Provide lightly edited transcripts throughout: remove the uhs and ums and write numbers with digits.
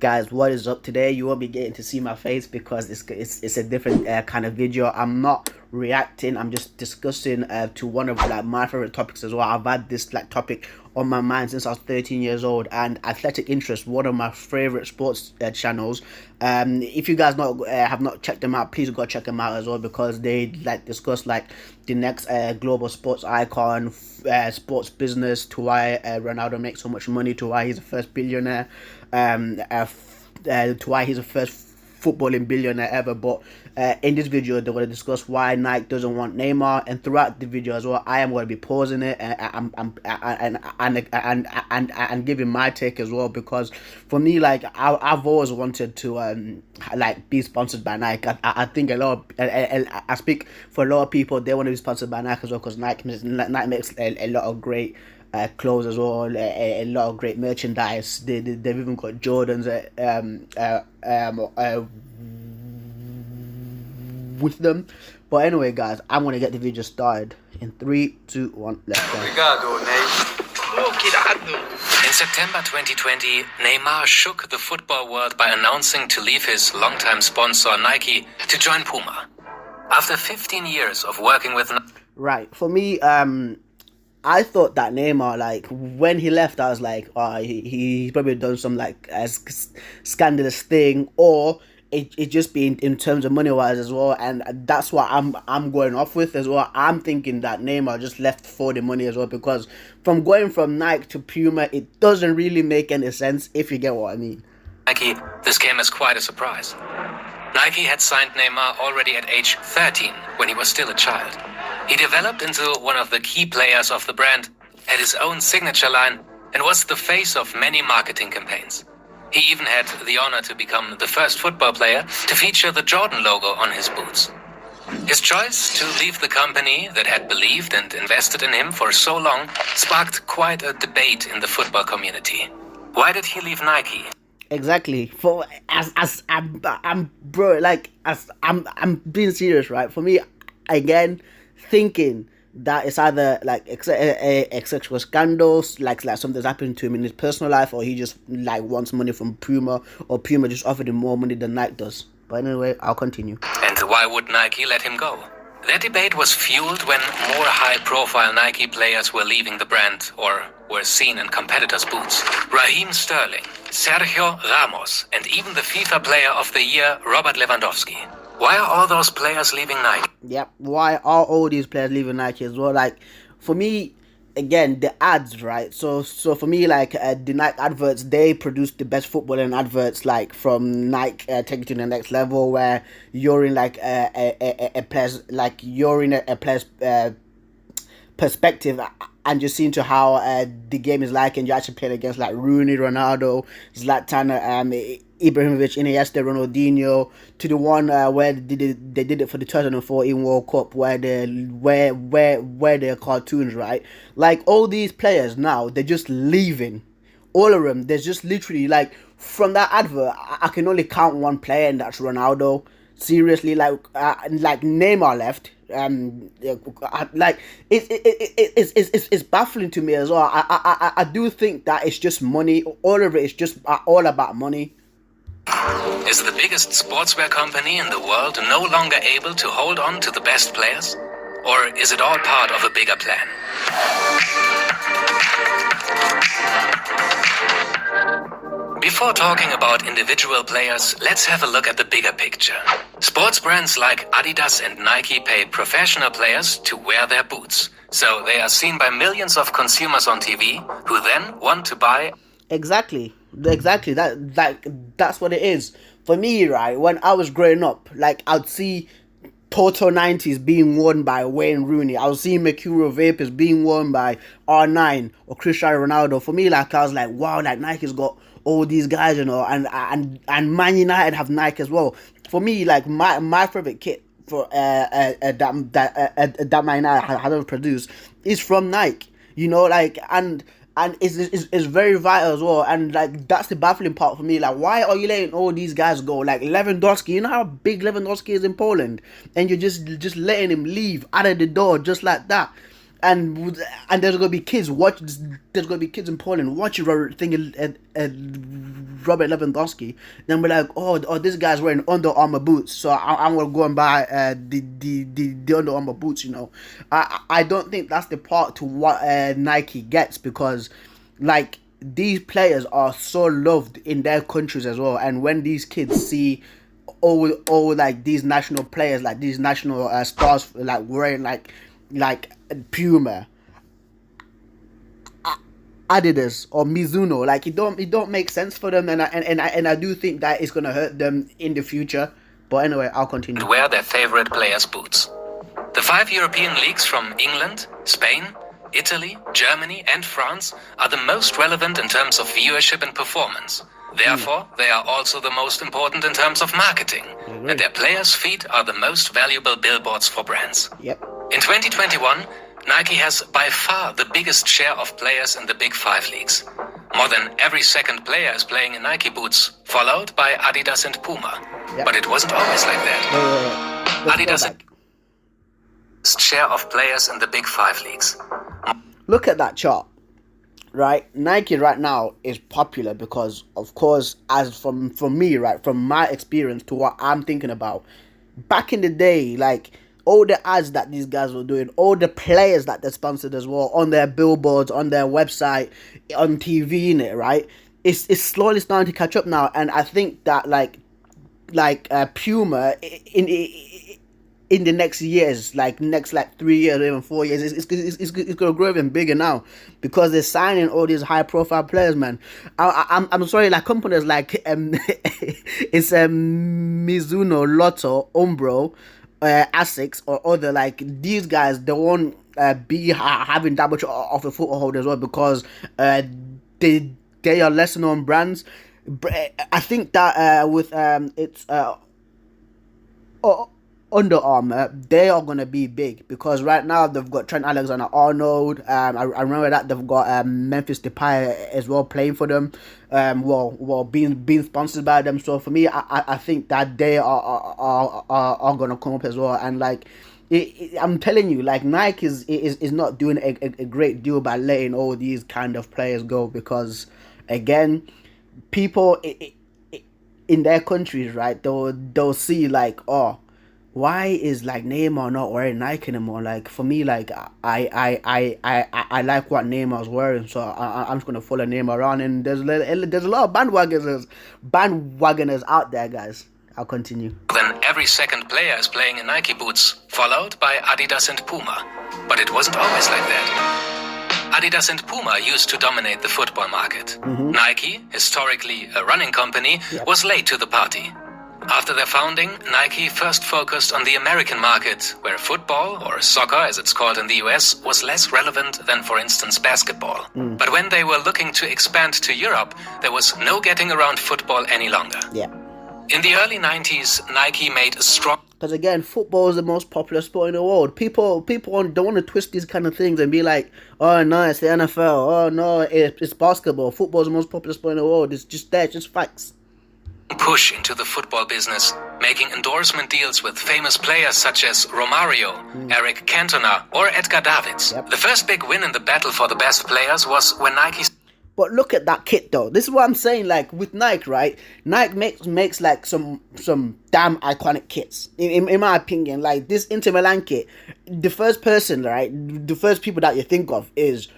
Guys, what is up? Today you won't be getting to see my face because it's a different kind of video. I'm not reacting, I'm just discussing to one of like my favorite topics as well. I've had this like topic on my mind since I was 13 years old, and Athletic Interest, one of my favorite sports channels. If you guys not have not checked them out, please go check them out as well, because they like discuss like the next global sports icon, sports business, to why Ronaldo makes so much money, to why he's the first billionaire, to why he's the first footballing billionaire ever. But in this video they're going to discuss why Nike doesn't want Neymar, and throughout the video as well I am going to be pausing it and giving my take as well, because for me, like, I've always wanted to like be sponsored by Nike. I think a lot of, I speak for a lot of people, they want to be sponsored by Nike as well, because Nike makes a lot of great clothes as well, a lot of great merchandise. They've even got Jordans with them. But anyway, guys, I'm gonna get the video started in 3, 2, 1, let's go. In September 2020, Neymar shook the football world by announcing to leave his longtime sponsor Nike to join Puma. After 15 years of working with Right, for me, I thought that Neymar, like, when he left, I was like, oh, he's probably done some like scandalous thing, or it just been in terms of money wise as well, and that's what I'm going off with as well. I'm thinking that Neymar just left for the money as well, because from going from Nike to Puma, it doesn't really make any sense, if you get what I mean. Nike, this came as quite a surprise. Nike had signed Neymar already at age 13, when he was still a child. He developed into one of the key players of the brand, had his own signature line, and was the face of many marketing campaigns. He even had the honor to become the first football player to feature the Jordan logo on his boots. His choice to leave the company that had believed and invested in him for so long sparked quite a debate in the football community. Why did he leave Nike? Exactly. For I'm bro, like, I'm being serious, right? For me, again, thinking that it's either like a sexual scandals, like something's happened to him in his personal life, or he just like wants money from Puma, or Puma just offered him more money than Nike does. But anyway, I'll continue. And why would Nike let him go? That debate was fueled when more high-profile Nike players were leaving the brand, or were seen in competitors' boots. Raheem Sterling, Sergio Ramos, and even the FIFA Player of the Year, Robert Lewandowski. Why are all those players leaving Nike? Yep, why are all these players leaving Nike as well? Like, for me, again, the ads, right? So for me, like, the Nike adverts, they produce the best footballing adverts, like, from Nike, take it to the next level, where you're in like a player's, like, you're in a player's perspective, and you're seeing to how the game is like, and you're actually playing against like Rooney, Ronaldo, Zlatan, Ibrahimovic, Iniesta, Ronaldinho, to the one where they did it for the 2014 World Cup, where they're cartoons, right? Like, all these players now, they're just leaving. All of them, there's just literally, like, from that advert, I can only count one player, and that's Ronaldo. Seriously, like Neymar left. Like, it's baffling to me as well. I do think that it's just money. All of it is just all about money. Is the biggest sportswear company in the world no longer able to hold on to the best players? Or is it all part of a bigger plan? Before talking about individual players, let's have a look at the bigger picture. Sports brands like Adidas and Nike pay professional players to wear their boots. So they are seen by millions of consumers on TV, who then want to buy. Exactly. That's what it is. For me, right, when I was growing up, like, I'd see Toto 90s being worn by Wayne Rooney. I was seeing Mercurial Vapors being worn by R9 or Cristiano Ronaldo. For me, like, I was like, wow, like, Nike's got all these guys, you know, and Man United have Nike as well. For me, like, my favorite kit for that Man United has ever produced is from Nike, you know, like, and it's very vital as well. And like, that's the baffling part for me. Like, why are you letting all these guys go? Like Lewandowski, you know how big Lewandowski is in Poland, and you're just letting him leave out of the door just like that. and there's gonna be kids watch. There's gonna be kids in Poland watching thinking Robert Lewandowski. Then we're like, oh, this guy's wearing Under Armour boots, so I'm gonna go and buy the Under Armour boots. You know, I don't think that's the part to what Nike gets, because like these players are so loved in their countries as well, and when these kids see all like these national players, like these national stars, like wearing like Puma, Adidas or Mizuno, like it don't make sense for them, and I do think that it's gonna hurt them in the future. But anyway, I'll continue. And wear their favorite players' boots. The 5 European leagues from England, Spain, Italy, Germany, and France are the most relevant in terms of viewership and performance. Therefore, they are also the most important in terms of marketing, and their players' feet are the most valuable billboards for brands. Yep. In 2021, Nike has by far the biggest share of players in the Big 5 leagues. More than every second player is playing in Nike boots, followed by Adidas and Puma. Yep. But it wasn't always like that. Adidas' share of players in the Big 5 leagues. Look at that chart, right? Nike right now is popular because, of course, as from me, right, from my experience to what I'm thinking about, back in the day, like all the ads that these guys were doing, all the players that they sponsored as well, on their billboards, on their website, on TV, in it, right? It's slowly starting to catch up now, and I think that like Puma in the next years, like next 3 years, or even 4 years, it's gonna grow even bigger now, because they're signing all these high profile players, man. I'm sorry, like companies like it's Mizuno, Lotto, Umbro, Asics, or other, like these guys, they won't be having that much of a foothold as well, because they are lesser known brands. I think that with it's Under Armour, they are going to be big, because right now they've got Trent Alexander-Arnold. I remember that they've got Memphis Depay as well playing for them, being sponsored by them. So for me, I think that they are going to come up as well. And like I'm telling you, like Nike is not doing a great deal by letting all these kind of players go, because again, people in their countries, right, they'll see like, oh, why is like Neymar not wearing Nike anymore? Like for me, like I like what Neymar's wearing, so I'm just gonna follow Neymar around. And there's a lot of bandwagoners out there, guys. I'll continue. Then every second player is playing in Nike boots, followed by Adidas and Puma. But it wasn't always like that. Adidas and Puma used to dominate the football market. Nike, historically a running company, was late to the party. After their founding, Nike first focused on the American market, where football, or soccer as it's called in the US, was less relevant than, for instance, basketball. But when they were looking to expand to Europe, there was no getting around football any longer. Yeah. In the early 90s, Nike made a strong... Because again, football is the most popular sport in the world. People don't want to twist these kind of things and be like, oh no, it's the NFL. Oh no, it's basketball. Football is the most popular sport in the world. It's just there, it's just facts. Push into the football business, making endorsement deals with famous players such as Romario, Eric Cantona, or Edgar Davids. The first big win in the battle for the best players was when Nike... But look at that kit though. This is what I'm saying, like with Nike, right? Nike makes like some damn iconic kits. In my opinion, like this Inter Milan kit, the first person, right? The first people that you think of is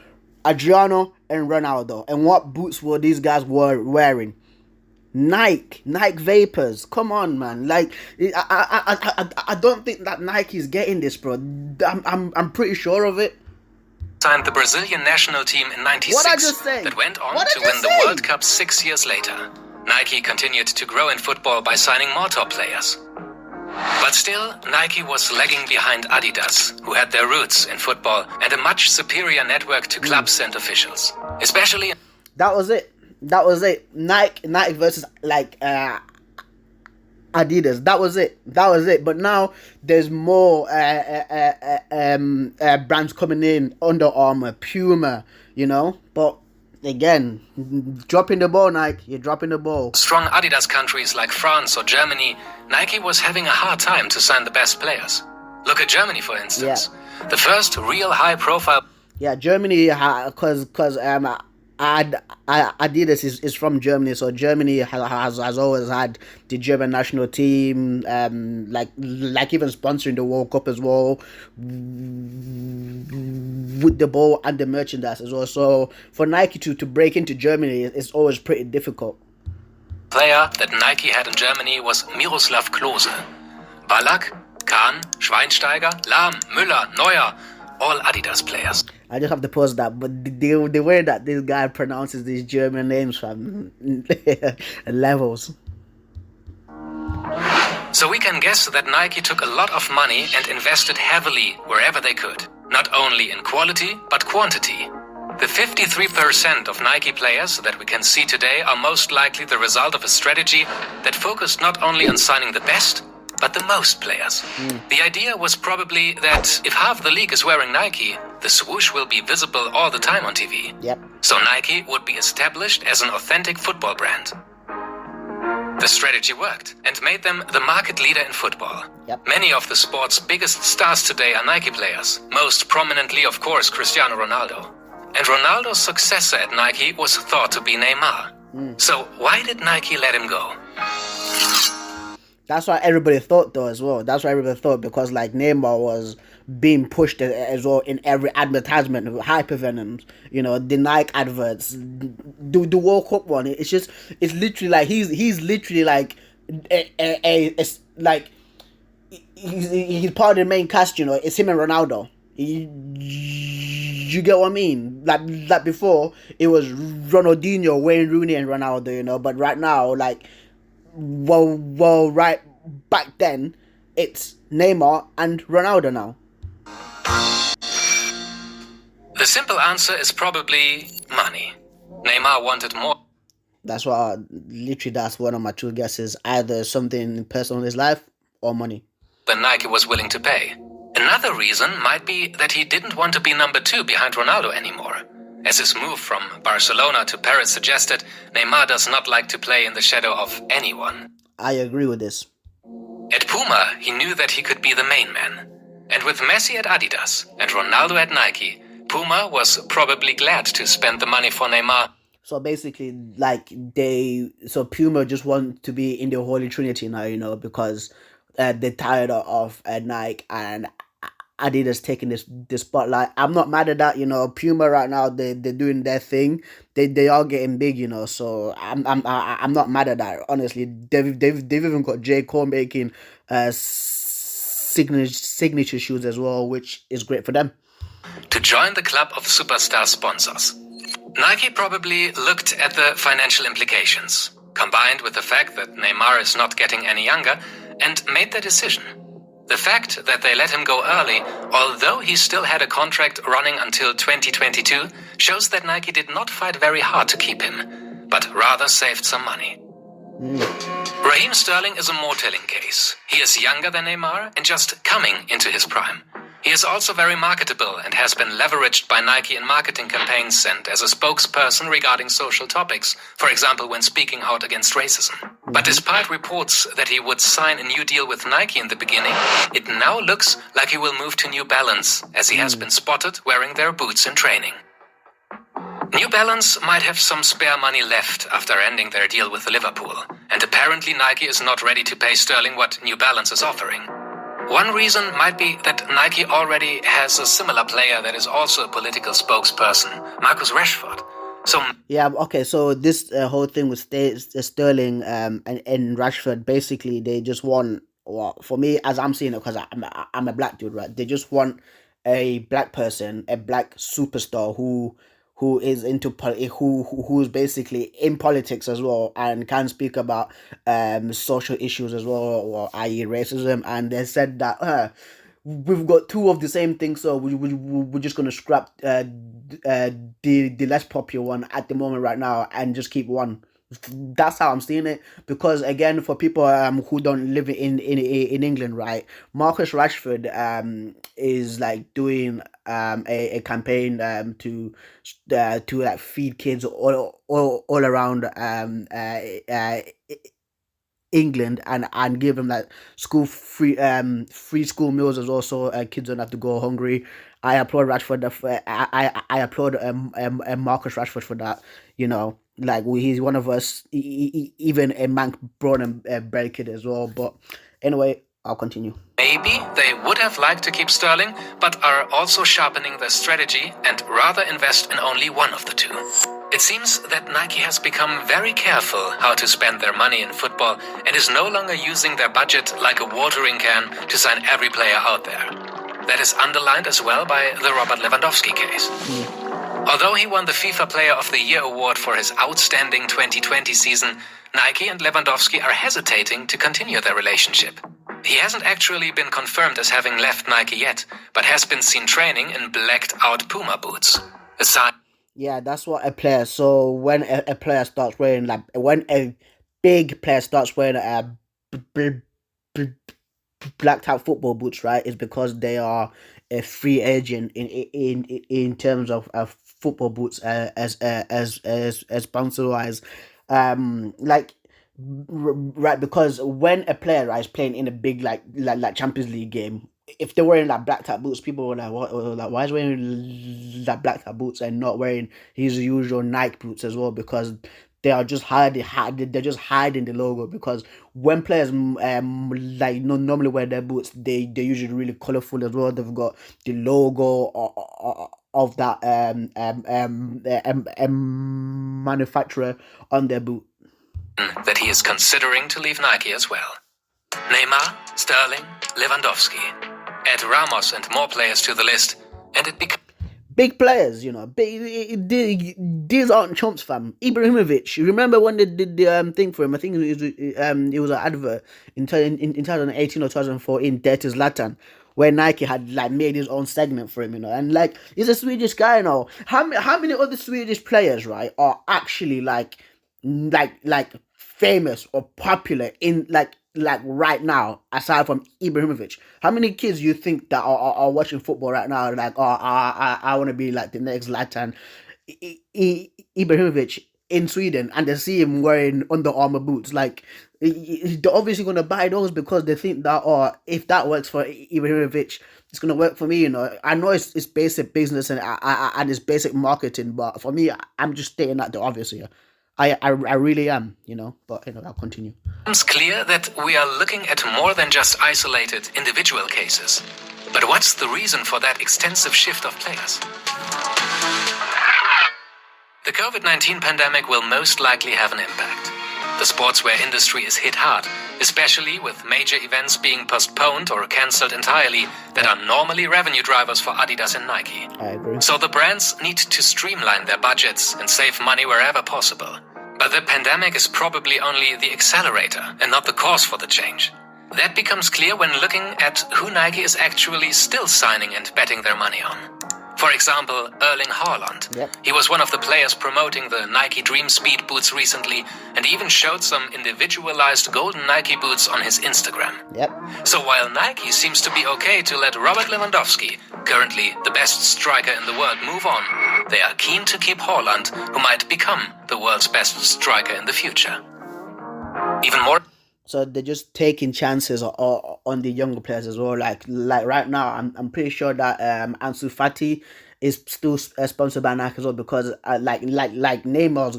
Adriano and Ronaldo. And what boots were these guys wearing? Nike Vapors. Come on, man. Like I don't think that Nike is getting this, bro. I'm pretty sure of it. Signed the Brazilian national team in '96 that went on to win the World Cup 6 years later. Nike continued to grow in football by signing more top players. But still, Nike was lagging behind Adidas, who had their roots in football and a much superior network to clubs and officials. Especially... That was it. Nike versus like Adidas. That was it. But now there's more brands coming in. Under Armour, Puma, you know. But again, dropping the ball, Nike. You're dropping the ball. Strong Adidas countries like France or Germany, Nike was having a hard time to sign the best players. Look at Germany, for instance. The first real high-profile. Yeah, Germany, because Adidas is from Germany, so Germany has always had the German national team, like even sponsoring the World Cup as well, with the ball and the merchandise as well. So for Nike to break into Germany, it's always pretty difficult. Player that Nike had in Germany was Miroslav Klose. Ballack, Kahn, Schweinsteiger, Lahm, Müller, Neuer, all Adidas players. I just have to pause that, but the way that this guy pronounces these German names from levels. So we can guess that Nike took a lot of money and invested heavily wherever they could, not only in quality, but quantity. The 53% of Nike players that we can see today are most likely the result of a strategy that focused not only on signing the best, but the most players. The idea was probably that if half the league is wearing Nike, the swoosh will be visible all the time on TV. Yep. So Nike would be established as an authentic football brand. The strategy worked and made them the market leader in football. Yep. Many of the sport's biggest stars today are Nike players, most prominently, of course, Cristiano Ronaldo. And Ronaldo's successor at Nike was thought to be Neymar. So why did Nike let him go? That's what everybody thought, though, as well. That's what everybody thought, because like Neymar was being pushed as well in every advertisement, hypervenoms, the Nike adverts, the World Cup one. It's literally like he's literally like he's part of the main cast. It's him and Ronaldo. You get what I mean? Like before, it was Ronaldinho, Wayne Rooney, and Ronaldo. But right now, right back then, it's Neymar and Ronaldo now. The simple answer is probably money. Neymar wanted more. That's one of my two guesses. Either something personal in his life or money. Than Nike was willing to pay. Another reason might be that he didn't want to be number 2 behind Ronaldo anymore. As his move from Barcelona to Paris suggested, Neymar does not like to play in the shadow of anyone. I agree with this. At Puma, he knew that he could be the main man. And with Messi at Adidas and Ronaldo at Nike, Puma was probably glad to spend the money for Neymar. So basically, Puma just want to be in the Holy Trinity now, because they're tired of Nike and Adidas taking this spotlight. I'm not mad at that, Puma right now, they're doing their thing. They are getting big, so I'm not mad at that. Honestly, they've even got J. Cole making signature shoes as well, which is great for them. To join the club of superstar sponsors. Nike probably looked at the financial implications, combined with the fact that Neymar is not getting any younger, and made their decision. The fact that they let him go early, although he still had a contract running until 2022, shows that Nike did not fight very hard to keep him, but rather saved some money. Raheem Sterling is a more telling case. He is younger than Neymar and just coming into his prime. He is also very marketable and has been leveraged by Nike in marketing campaigns and as a spokesperson regarding social topics, for example when speaking out against racism. But despite reports that he would sign a new deal with Nike in the beginning, it now looks like he will move to New Balance, as he has been spotted wearing their boots in training. New Balance might have some spare money left after ending their deal with Liverpool, and apparently Nike is not ready to pay Sterling what New Balance is offering. One reason might be that Nike already has a similar player that is also a political spokesperson, Marcus Rashford. So this whole thing with Sterling and Rashford, basically they just want, for me as I'm seeing it, because I'm a black dude, right? They just want a black person, a black superstar who is into who's basically in politics as well and can speak about social issues as well, or i.e. racism. And they said that we've got two of the same thing, so we're just gonna scrap the less popular one at the moment right now and just keep one. That's how I'm seeing it, because again, for people who don't live in England, right, Marcus Rashford is like doing a campaign to like feed kids all around England and give them like school free school meals as well, so kids don't have to go hungry. I applaud Rashford. I applaud Marcus Rashford for that. Like he's one of us, even a man born and bred kid as well. But anyway, I'll continue. Maybe they would have liked to keep Sterling, but are also sharpening their strategy and rather invest in only one of the two. It seems that Nike has become very careful how to spend their money in football and is no longer using their budget like a watering can to sign every player out there. That is underlined as well by the Robert Lewandowski case. Although he won the FIFA Player of the Year award for his outstanding 2020 season, Nike and Lewandowski are hesitating to continue their relationship. He hasn't actually been confirmed as having left Nike yet, but has been seen training in blacked-out Puma boots. Yeah, that's what a player. So when a player starts wearing when a big player starts wearing blacked out football boots, right, is because they are a free agent in terms of football boots as sponsor wise, like right, because when a player, right, is playing in a big like Champions League game, if they're wearing like black top boots, people were like, "What? Like, why is he wearing like black top boots and not wearing his usual Nike boots as well?" Because they are just they're just hiding the logo. Because when players like normally wear their boots, they're usually really colorful as well. They've got the logo of that manufacturer on their boot. That he is considering to leave Nike as well. Neymar, Sterling, Lewandowski. Add Ramos and more players to the list, and it becomes big players, these aren't chumps, fam. Ibrahimovic, you remember when they did the thing for him? I think it was an advert in 2018 or 2014, Dead to Zlatan, where Nike had like made his own segment for him, and like he's a Swedish guy, How many other Swedish players, right, are actually like famous or popular in like right now, aside from Ibrahimovic? How many kids you think that are watching football right now, like, oh, I want to be like the next Zlatan Ibrahimovic in Sweden, and they see him wearing Under Armour boots? Like, they're obviously going to buy those because they think that, oh, if that works for Ibrahimovic, it's going to work for me. I know it's basic business and it's basic marketing, but for me, I'm just stating that the obvious here. I really am, but I'll continue. It's clear that we are looking at more than just isolated individual cases. But what's the reason for that extensive shift of players? The COVID-19 pandemic will most likely have an impact. The sportswear industry is hit hard, especially with major events being postponed or cancelled entirely that are normally revenue drivers for Adidas and Nike. I agree. So the brands need to streamline their budgets and save money wherever possible. But the pandemic is probably only the accelerator and not the cause for the change. That becomes clear when looking at who Nike is actually still signing and betting their money on. For example, Erling Haaland. Yep. He was one of the players promoting the Nike Dream Speed boots recently and even showed some individualized golden Nike boots on his Instagram. Yep. So while Nike seems to be okay to let Robert Lewandowski, currently the best striker in the world, move on, they are keen to keep Haaland, who might become the world's best striker in the future. Even more. So they're just taking chances on the younger players as well. Like right now, I'm pretty sure that Ansu Fati is still sponsored by Nike as well, because like Neymar,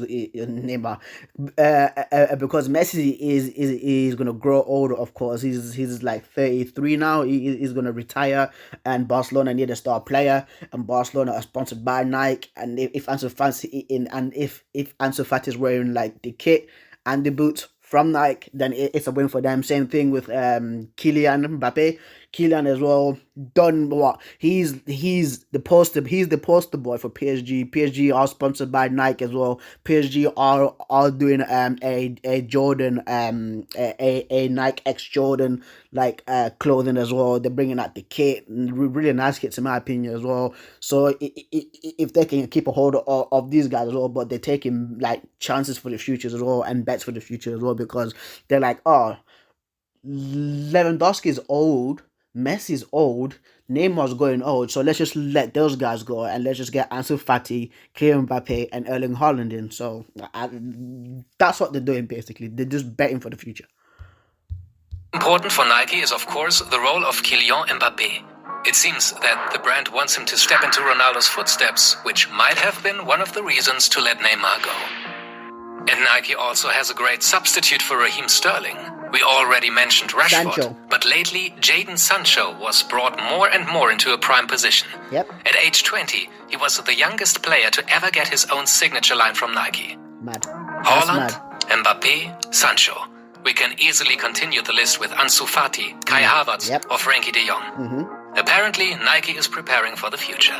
because Messi is gonna grow older. Of course, he's like 33 now. He's gonna retire, and Barcelona need a star player, and Barcelona are sponsored by Nike. And if Ansu Fati is wearing like the kit and the boots from Nike, then it's a win for them. Same thing with Kylian Mbappe. Kylian as well done what he's the poster boy for PSG. PSG are sponsored by Nike as well. PSG are doing a Jordan a Nike X Jordan like clothing as well. They're bringing out the kit, really nice kits in my opinion as well. So if they can keep a hold of these guys as well, but they're taking like chances for the futures as well and bets for the future as well, because they're like, oh, Lewandowski's old, Messi's old, Neymar's going old, so let's just let those guys go and let's just get Ansu Fati, Kylian Mbappe, and Erling Haaland in. So that's what they're doing basically. They're just betting for the future. Important for Nike is, of course, the role of Kylian Mbappé. It seems that the brand wants him to step into Ronaldo's footsteps, which might have been one of the reasons to let Neymar go. And Nike also has a great substitute for Raheem Sterling. We already mentioned Rashford, Sancho. but lately Jadon Sancho was brought more and more into a prime position. Yep. At age 20, he was the youngest player to ever get his own signature line from Nike. Mad. Haaland, Mbappé, Sancho. We can easily continue the list with Ansu Fati, Kai Havertz, Yep. or Frankie de Jong. Apparently, Nike is preparing for the future.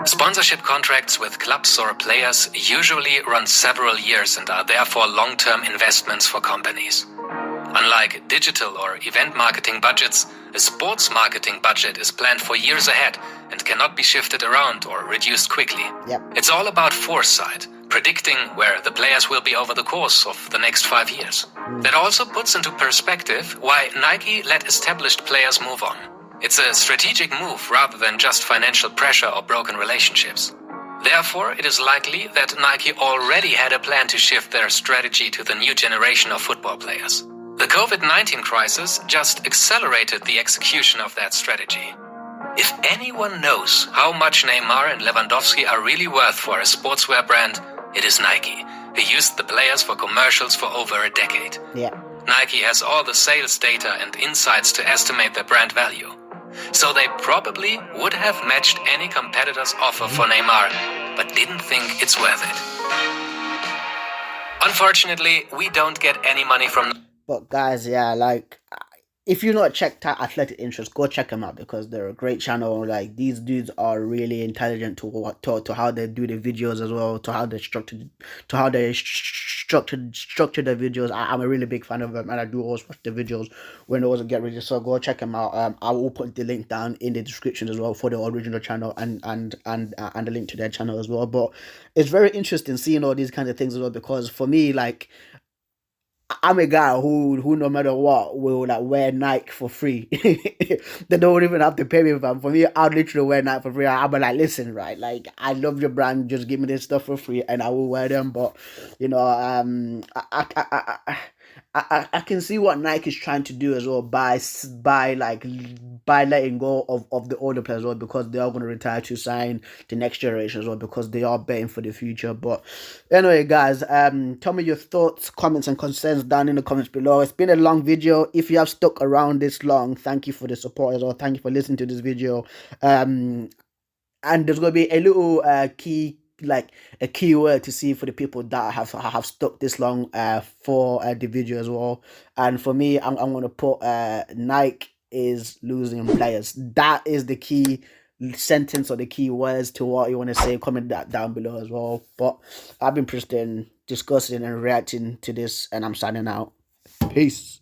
Sponsorship contracts with clubs or players usually run several years and are therefore long-term investments for companies. Unlike digital or event marketing budgets, a sports marketing budget is planned for years ahead and cannot be shifted around or reduced quickly. Yep. It's all about foresight, predicting where the players will be over the course of the next 5 years. That also puts into perspective why Nike let established players move on. It's a strategic move rather than just financial pressure or broken relationships. Therefore, it is likely that Nike already had a plan to shift their strategy to the new generation of football players. The COVID-19 crisis just accelerated the execution of that strategy. If anyone knows how much Neymar and Lewandowski are really worth for a sportswear brand, it is Nike, who used the players for commercials for over a decade. Yeah. Nike has all the sales data and insights to estimate their brand value. So they probably would have matched any competitor's offer for Neymar, but didn't think it's worth it. Unfortunately, we don't get any money from... But guys, yeah, like, if you've not checked out Athletic Interest, go check them out because they're a great channel. Like, these dudes are really intelligent to how they do the videos as well, to how they structure their videos. I'm a really big fan of them, and I do always watch the videos when they get ready. So go check them out. I will put the link down in the description as well for the original channel and the link to their channel as well. But it's very interesting seeing all these kind of things as well, because for me, like, I'm a guy who no matter what will like wear Nike for free. They don't even have to pay me for them. For me, I'll literally wear Nike for free. I'll be like, listen, right, like, I love your brand, just give me this stuff for free and I will wear them. But you know, I can see what Nike is trying to do as well by letting go of the older players as well, because they are going to retire to sign the next generation as well, because they are betting for the future. But anyway, guys, tell me your thoughts, comments, and concerns down in the comments below. It's been a long video. If you have stuck around this long, thank you for the support as well. Thank you for listening to this video. And there's going to be a little a keyword to see for the people that have stuck this long for the video as well. And for me, I'm going to put Nike is losing players. That is the key sentence or the key words to what you want to say. Comment that down below as well. But I've been interested in discussing and reacting to this, and I'm signing out. Peace.